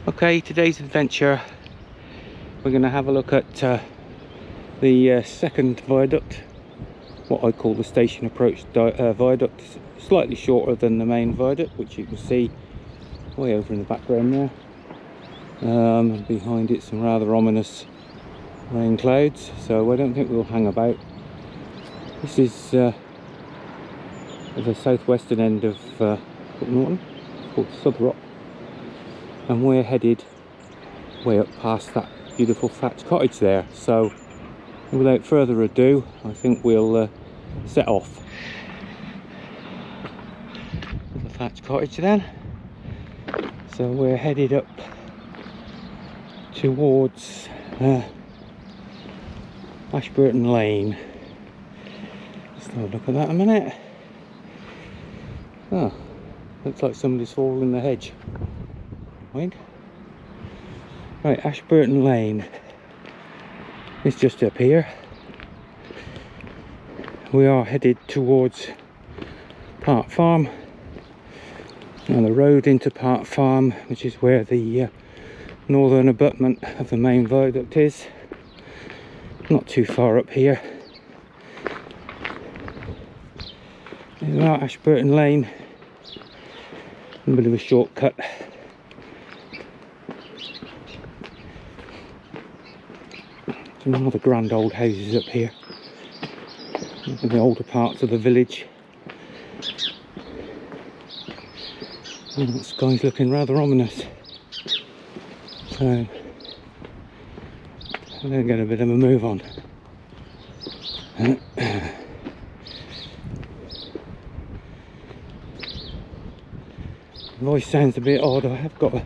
Okay, today's adventure, we're going to have a look at the second viaduct, what I call the station approach viaduct, slightly shorter than the main viaduct, which you can see way over in the background there. And behind it some rather ominous rain clouds, so I don't think we'll hang about. This is the southwestern end of Norton, it's called Sub-Rock, and we're headed way up past that beautiful thatched cottage there. So without further ado, I think we'll set off. The thatched cottage then. So we're headed up towards Ashburton Lane. Let's have a look at that a minute. Oh, looks like somebody's fallen in the hedge. Right, Ashburton Lane. It's just up here. We are headed towards Park Farm, and the road into Park Farm, which is where the northern abutment of the main viaduct is, not too far up here. There's our Ashburton Lane, a bit of a shortcut. Some other grand old houses up here in the older parts of the village. And the sky's looking rather ominous, so I'm going to get a bit of a move on. Voice sounds a bit odd. I have got a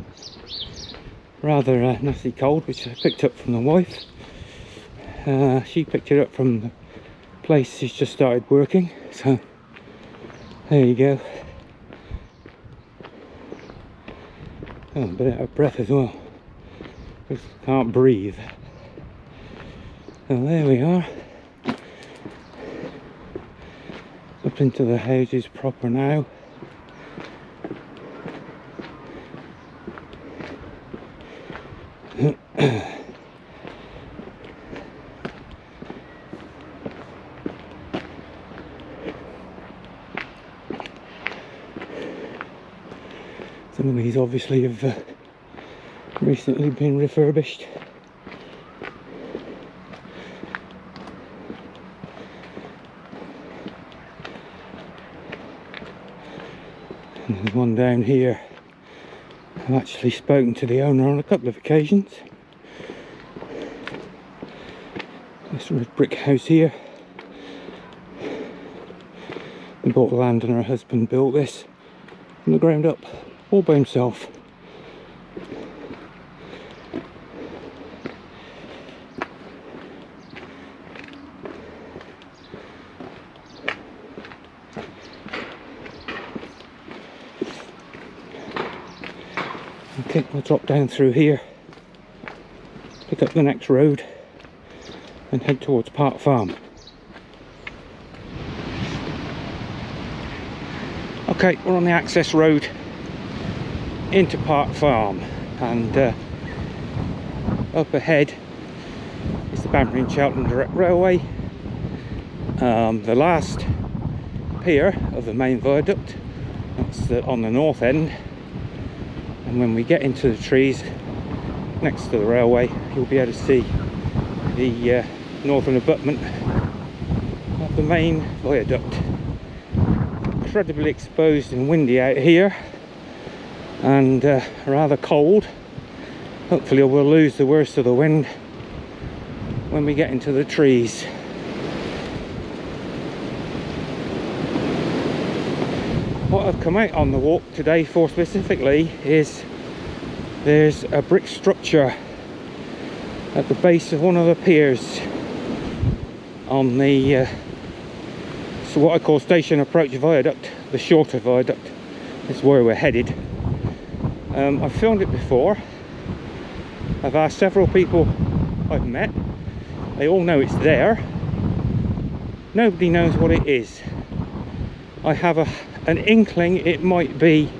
rather nasty cold, which I picked up from the wife. She picked it up from the place she's just started working, so there you go. Oh, a bit out of breath as well, just can't breathe. So there we are, up into the houses proper now. Some of these obviously have recently been refurbished. And there's one down here. I've actually spoken to the owner on a couple of occasions. This red brick house here. They bought the land and her husband built this from the ground up, all by himself. Okay, we'll drop down through here, pick up the next road and head towards Park Farm. Okay, we're on the access road into Park Farm, and up ahead is the Banbury and Cheltenham Direct Railway, the last pier of the main viaduct. That's on the north end, and when we get into the trees next to the railway, you'll be able to see the northern abutment of the main viaduct. Incredibly exposed and windy out here, and rather cold. Hopefully we'll lose the worst of the wind when we get into the trees. What I've come out on the walk today for specifically is there's a brick structure at the base of one of the piers on the so what I call station approach viaduct, the shorter viaduct. This is where we're headed. I've filmed it before. I've asked several people I've met. They all know it's there. Nobody knows what it is. I have an inkling it might be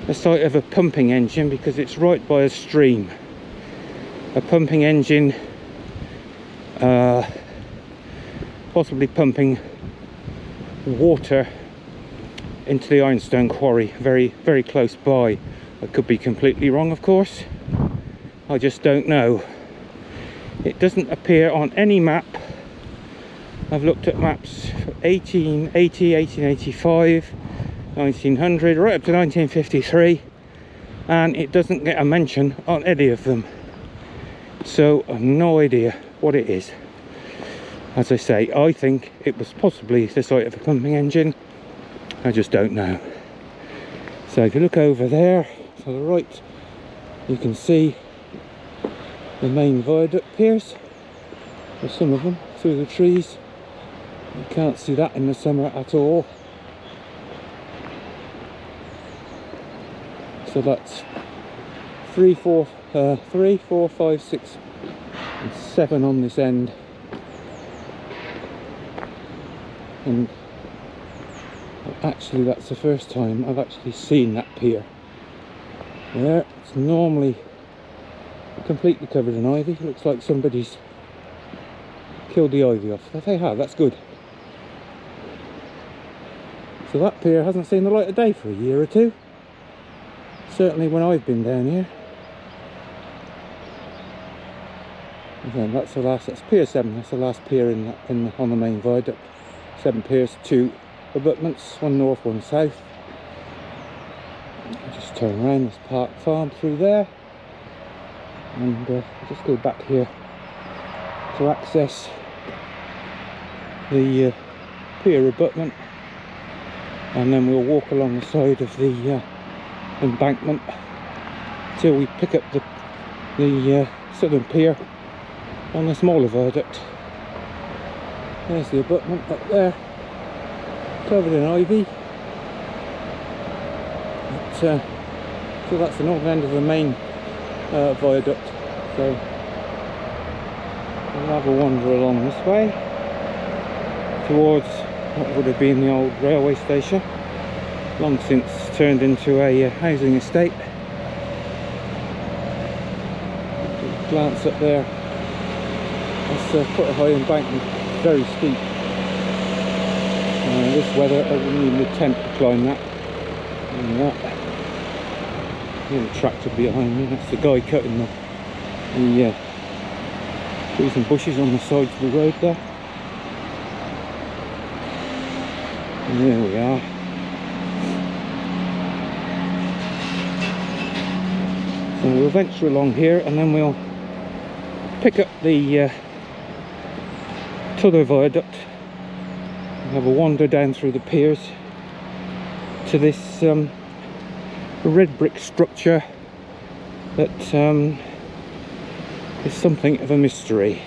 the site of a pumping engine because it's right by a stream. A pumping engine, possibly pumping water into the ironstone quarry very, very close by. I could be completely wrong, of course. I just don't know. It doesn't appear on any map. I've looked at maps for 1880, 1885, 1900, right up to 1953, and it doesn't get a mention on any of them. So I've no idea what it is. As I say, I think it was possibly the site of a pumping engine. I just don't know. So if you look over there to the right, you can see the main viaduct piers, or some of them, through the trees. You can't see that in the summer at all. So that's 3, 4, 5, 6 and 7 on this end. And actually that's the first time I've actually seen that pier. There, it's normally completely covered in ivy. Looks like somebody's killed the ivy off. If they have, that's good. So that pier hasn't seen the light of day for a year or two. Certainly when I've been down here. Again, that's the last, that's pier 7, that's the last pier on the main viaduct. 7 piers, 2 abutments, 1 north, 1 south. I'll just turn around this Park Farm through there. And just go back here to access the pier abutment. And then we'll walk along the side of the embankment till we pick up the southern pier on the smaller viaduct. There's the abutment up there, covered in ivy. So that's the northern end of the main viaduct. So we'll have a wander along this way towards what would have been the old railway station, long since turned into a housing estate. Glance up there, that's quite a high embankment, very steep. This weather I wouldn't even attempt to climb that. And that little tractor behind me, that's the guy cutting the trees and bushes on the sides of the road there. And there we are. So we'll venture along here and then we'll pick up the Tudor viaduct and have a wander down through the piers to this red brick structure that is something of a mystery.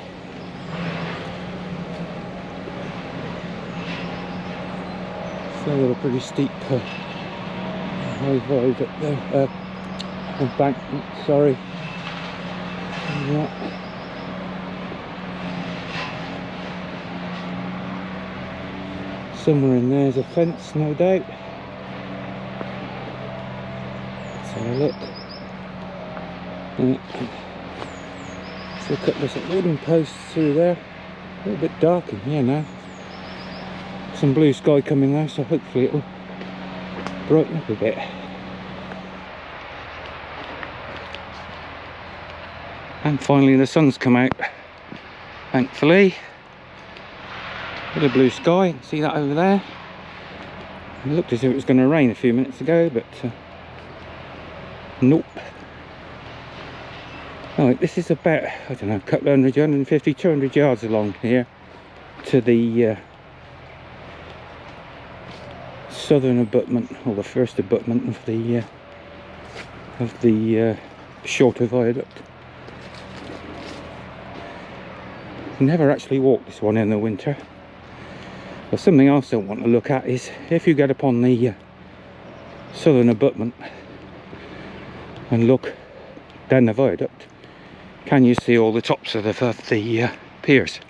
So a pretty steep high viaduct there, embankment, sorry. Yeah. Somewhere in there's a fence, no doubt. Let's have a look. So a couple of wooden posts through there. A little bit dark in here now. Some blue sky coming though, so hopefully it'll brighten up a bit. And finally the sun's come out, thankfully. Bit of blue sky, see that over there? It looked as if it was going to rain a few minutes ago, but nope. Right, this is about, I don't know, a couple of 150, 200 yards along here to the southern abutment, or the first abutment of the shorter viaduct. Never actually walked this one in the winter. But something else I want to look at is if you get upon the southern abutment and look down the viaduct, can you see all the tops of the piers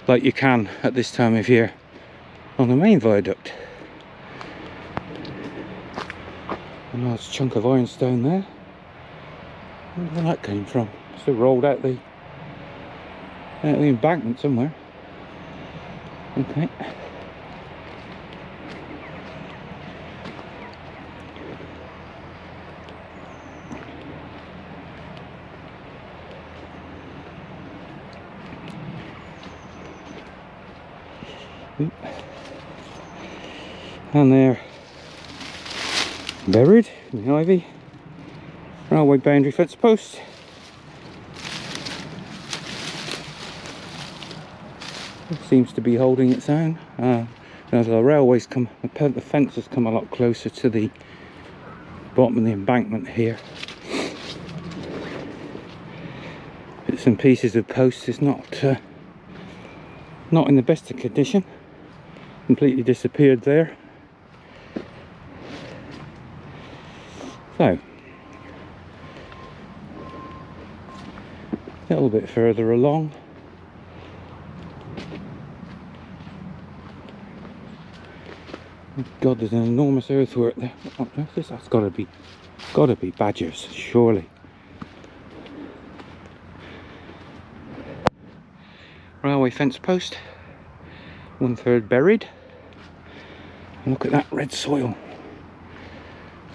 like you can at this time of year on the main viaduct? A nice chunk of ironstone there. I wonder where that came from. Still rolled out the embankment somewhere. Okay. And they're buried in the ivy. Railway boundary fence post. It seems to be holding its own. As the railways come, the fence has come a lot closer to the bottom of the embankment here. Bits and pieces of posts is not in the best of condition. Completely disappeared there. So, a little bit further along, God, there's an enormous earthwork there. What on earth is that? That's got to be badgers, surely. Railway fence post, 1/3 buried. And look at that red soil.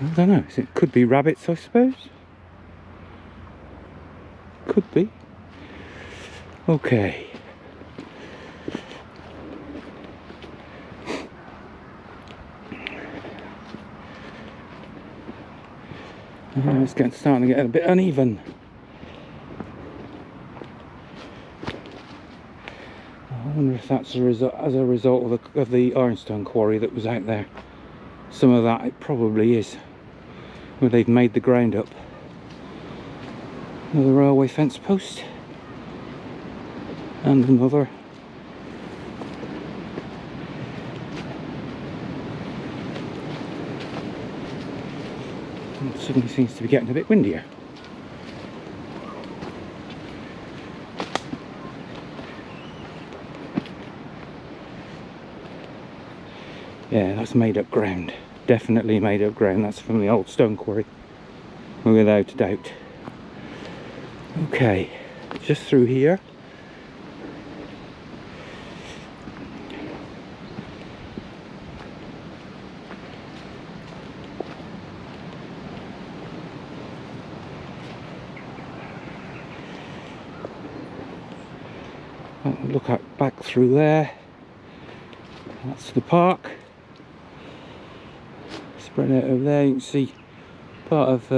I don't know, it could be rabbits, I suppose. Could be. Okay. It's starting to get a bit uneven. I wonder if that's as a result of the ironstone quarry that was out there. Some of that it probably is, where they've made the ground up. Another railway fence post, and another. It suddenly seems to be getting a bit windier. Yeah, that's made up ground. Definitely made up ground. That's from the old stone quarry, without a doubt. Okay, just through here. Look at back through there. That's the park. Spread out over there, you can see part of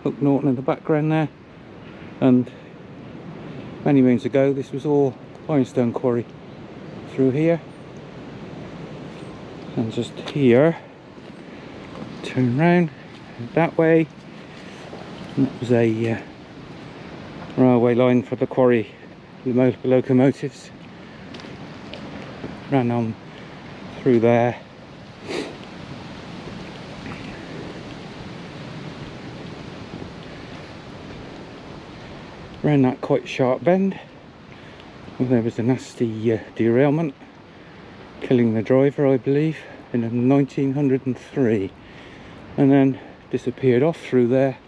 Hook Norton in the background there. And many moons ago, this was all ironstone quarry through here. And just here, turn round that way. And that was a railway line for the quarry. The locomotives ran on through there. Ran that quite sharp bend. Well, there was a nasty derailment, killing the driver, I believe, in 1903, and then disappeared off through there,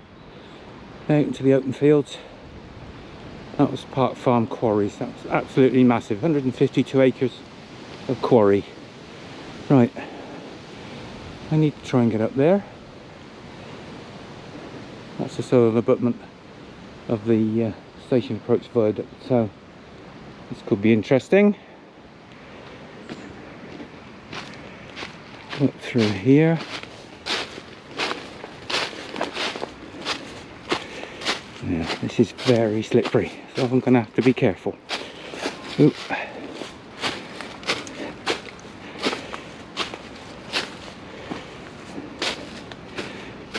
out into the open fields. That was Park Farm Quarries. That was absolutely massive, 152 acres of quarry. Right, I need to try and get up there. That's the southern abutment of the station approach viaduct, so this could be interesting. Up through here. Yeah, this is very slippery, so I'm going to have to be careful. Oop.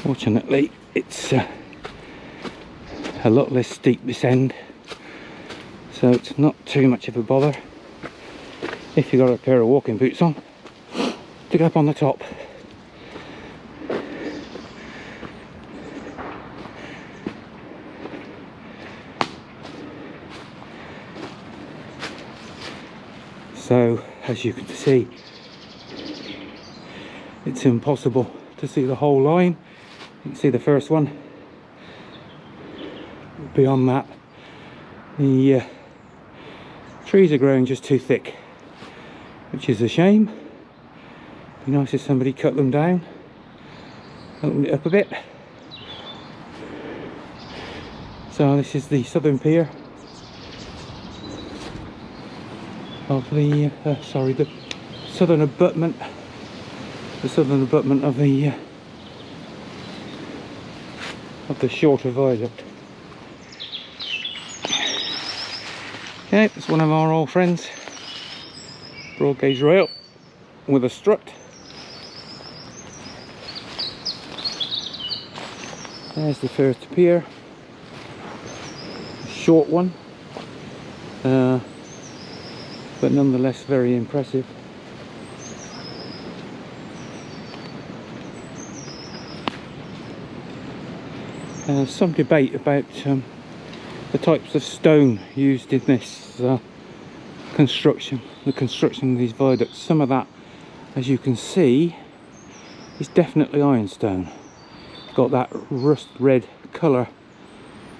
Fortunately, it's a lot less steep this end, so it's not too much of a bother if you've got a pair of walking boots on to go up on the top. So, as you can see, it's impossible to see the whole line You can see the first one. Beyond that, the trees are growing just too thick, which is a shame. Be nice if somebody cut them down, opened it up a bit. So this is the southern pier of the the southern abutment. The southern abutment of the shorter viaduct. Okay, it's one of our old friends, broad gauge rail with a strut. There's the first pier, a short one, but nonetheless very impressive. Some debate about the types of stone used in this construction, the construction of these viaducts. Some of that, as you can see, is definitely ironstone. It's got that rust red colour.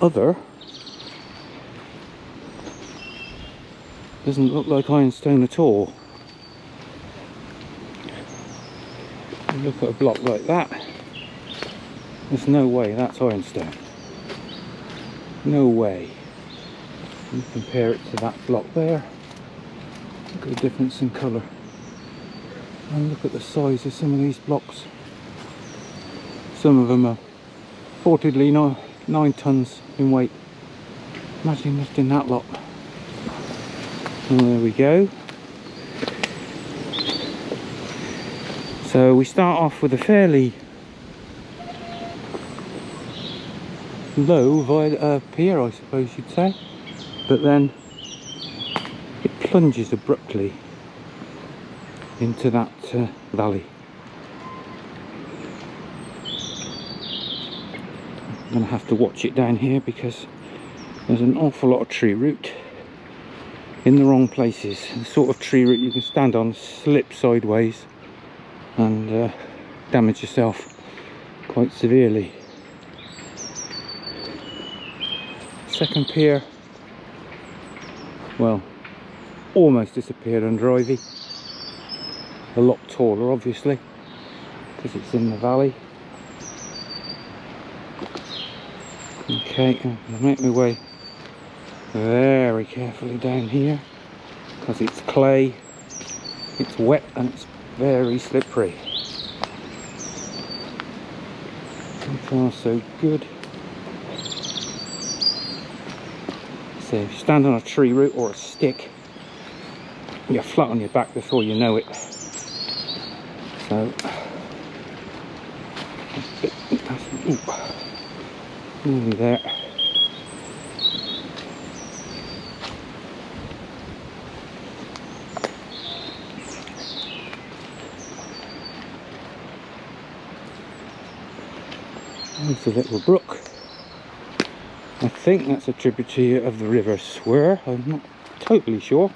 Other doesn't look like ironstone at all. You look at a block like that, there's no way that's ironstone. No way. You compare it to that block there. Look at the difference in colour. And look at the size of some of these blocks. Some of them are reportedly 9 tonnes in weight. Imagine lifting that lot. And there we go. So we start off with a fairly low pier, I suppose you'd say, but then it plunges abruptly into that valley. I'm going to have to watch it down here because there's an awful lot of tree root in the wrong places. The sort of tree root you can stand on, slip sideways and damage yourself quite severely. Second pier, well, almost disappeared under ivy. A lot taller, obviously, because it's in the valley. Okay, I'm going to make my way very carefully down here because it's clay, it's wet and it's very slippery. So far so good. So if you stand on a tree root or a stick, you're flat on your back before you know it. So nearly there. There's a little brook. I think that's a tributary of the River Swere. I'm not totally sure.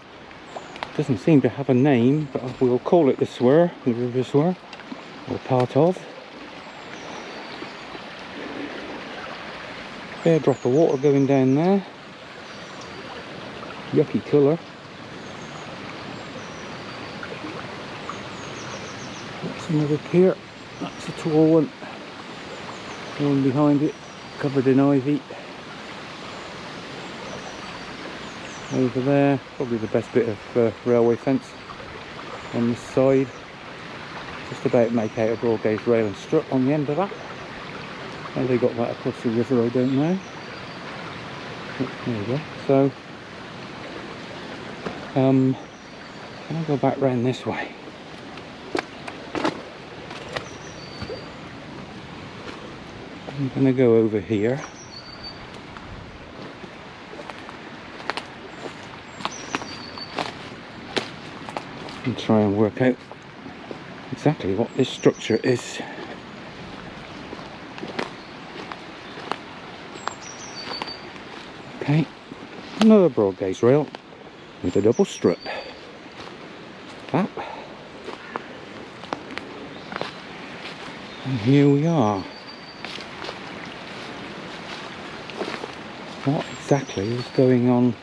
It doesn't seem to have a name, but we'll call it the Swere, the River Swere, or part of. Fair drop of water going down there. Yucky colour. That's another pier. That's a tall one. One behind it, covered in ivy. Over there, probably the best bit of railway fence on this side. Just about make out a broad gauge rail and strut on the end of that. How they got that across the river, I don't know. But there we go. So, can I go back round this way? I'm going to go over here. And try and work out exactly what this structure is. Okay, another broad gauge rail with a double strut. That. And here we are. what exactly is going on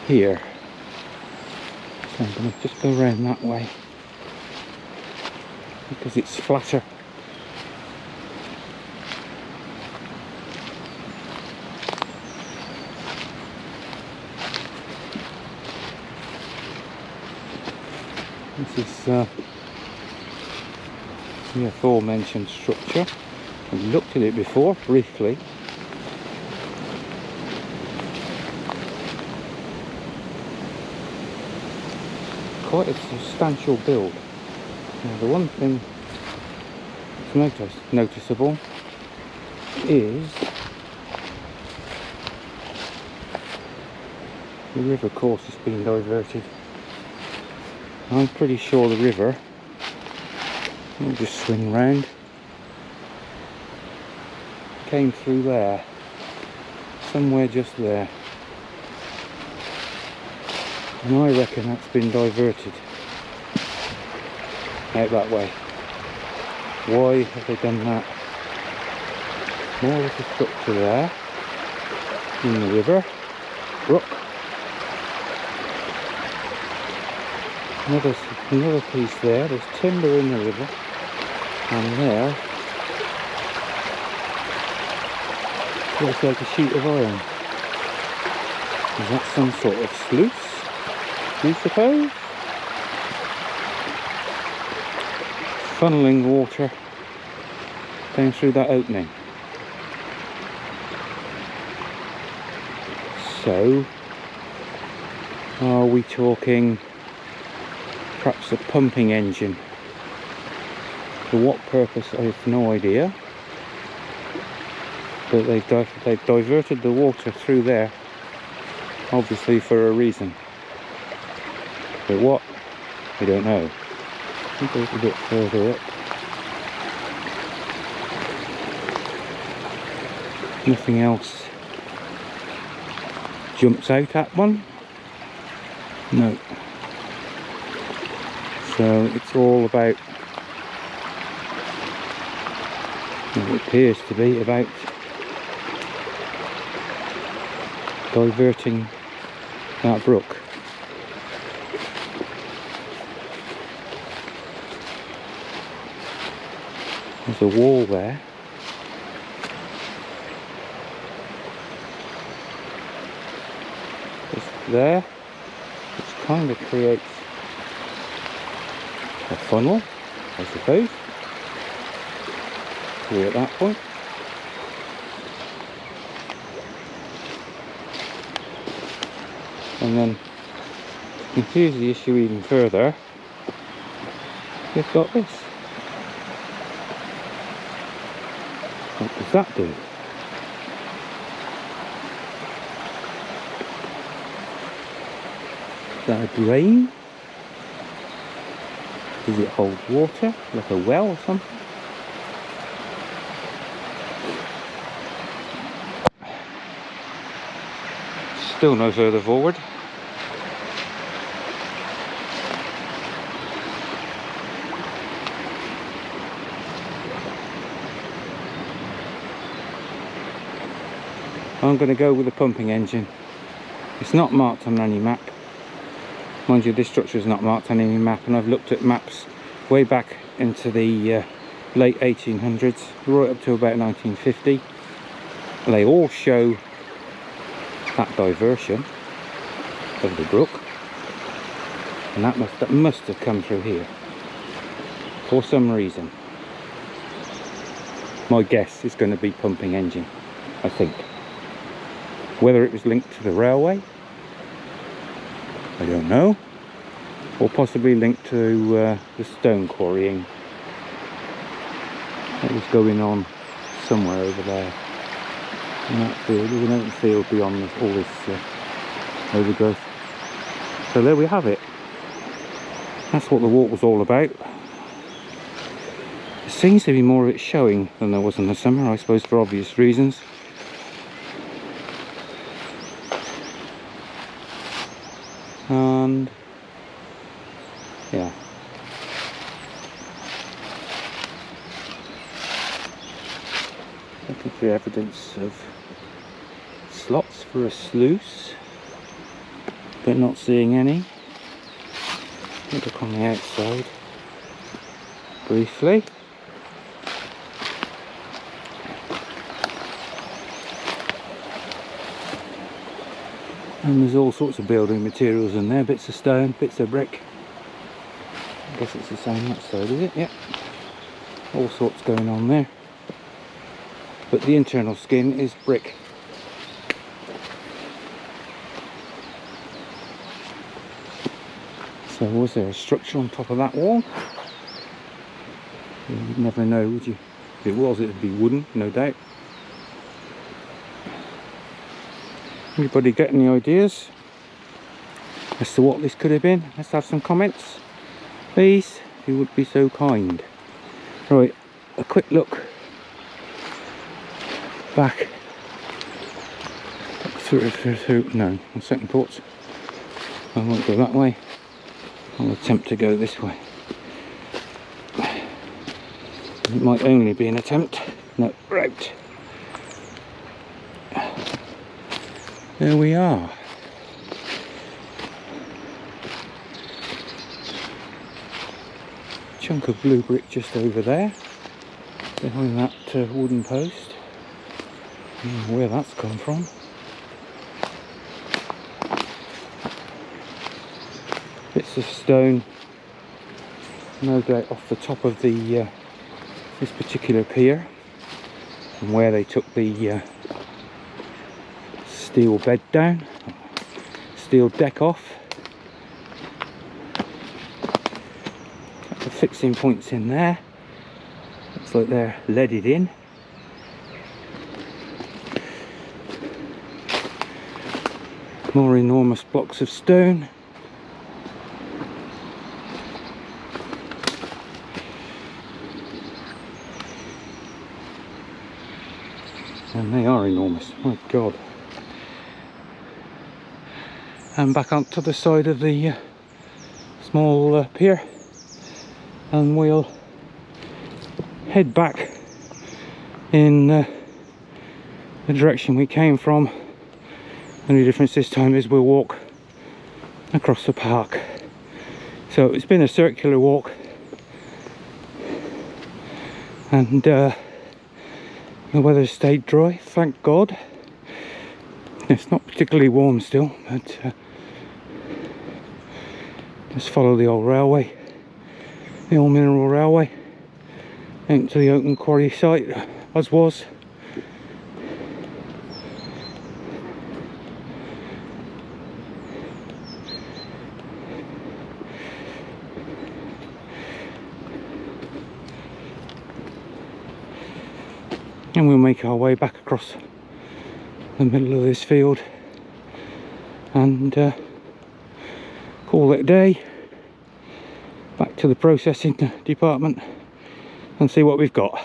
here. So I'm going to just go around that way because it's flatter. This is the aforementioned structure. I've looked at it before, briefly. Quite a substantial build. Now the one thing that's noticeable is the river course has been diverted. I'm pretty sure the river, we'll just swing round, came through there, somewhere just there, and I reckon that's been diverted out that way. Why have they done that? More of a structure there in the river, brook. Another piece there. There's timber in the river, and there looks like a sheet of iron. Is that some sort of sluice, do you suppose? Funneling water down through that opening. So, are we talking perhaps a pumping engine? For what purpose, I have no idea. But they've diverted the water through there, obviously for a reason. But what? We don't know. I think it's a bit further up. Nothing else jumps out at one. No. So it's all about, well, it appears to be about diverting that brook. There's a wall there. Just there, which kind of creates a funnel, I suppose, clear at that point. And then, to confuse the issue even further, you've got this. What does that do? Is that a drain? Does it hold water, like a well or something? Still no further forward. I'm going to go with a pumping engine. It's not marked on any map. Mind you, this structure is not marked on any map, and I've looked at maps way back into the late 1800s, right up to about 1950. And they all show that diversion of the brook, and that must have come through here for some reason. My guess is going to be pumping engine, I think. Whether it was linked to the railway, I don't know, or possibly linked to the stone quarrying that was going on somewhere over there in that field. There's an open field beyond this, all this overgrowth. So there we have it. That's what the walk was all about. There seems to be more of it showing than there was in the summer, I suppose for obvious reasons. And yeah, looking for evidence of slop. for a sluice, but not seeing any. Look on the outside briefly. And there's all sorts of building materials in there, bits of stone, bits of brick. I guess it's the same that side, is it? Yep. All sorts going on there. But the internal skin is brick. So was there a structure on top of that wall? You'd never know, would you? If it was, it would be wooden, no doubt. Anybody got any ideas as to what this could have been? Let's have some comments, please, if you would be so kind. Right, a quick look back through. No, on second thoughts, I won't go that way. I'll attempt to go this way. It might only be an attempt. No, right. There we are. Chunk of blue brick just over there, behind that wooden post. Where that's come from. Bits of stone, no doubt off the top of the this particular pier, and where they took the steel bed down, steel deck off. The fixing points in there, looks like they're leaded in. More enormous blocks of stone. And they are enormous, my god. And back up to the side of the small pier, and we'll head back in the direction we came from. The only difference this time is we'll walk across the park. So it's been a circular walk, and the weather's stayed dry, thank God. It's not particularly warm still, but just follow the old railway, the old mineral railway, into the open quarry site as was. And we'll make our way back across the middle of this field and call it a day. Back to the processing department and see what we've got.